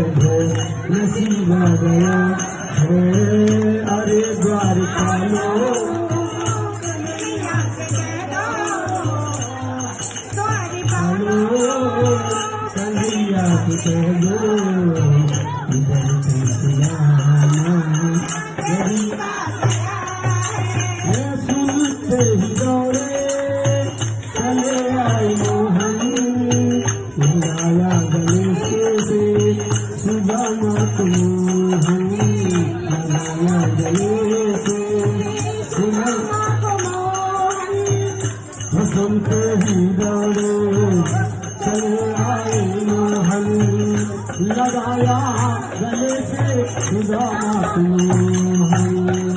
नसीब आ गया है अरे द्वारका लो कन्हैया को कह दो इधर सुनते ही दौड़े चले आए मोहन लाया गले से सुजाना को मोहन लाया गले से सुजाना को मोहन सुनते ही दौड़े चले आए मोहन लगाया गले से सुजाना को मोहन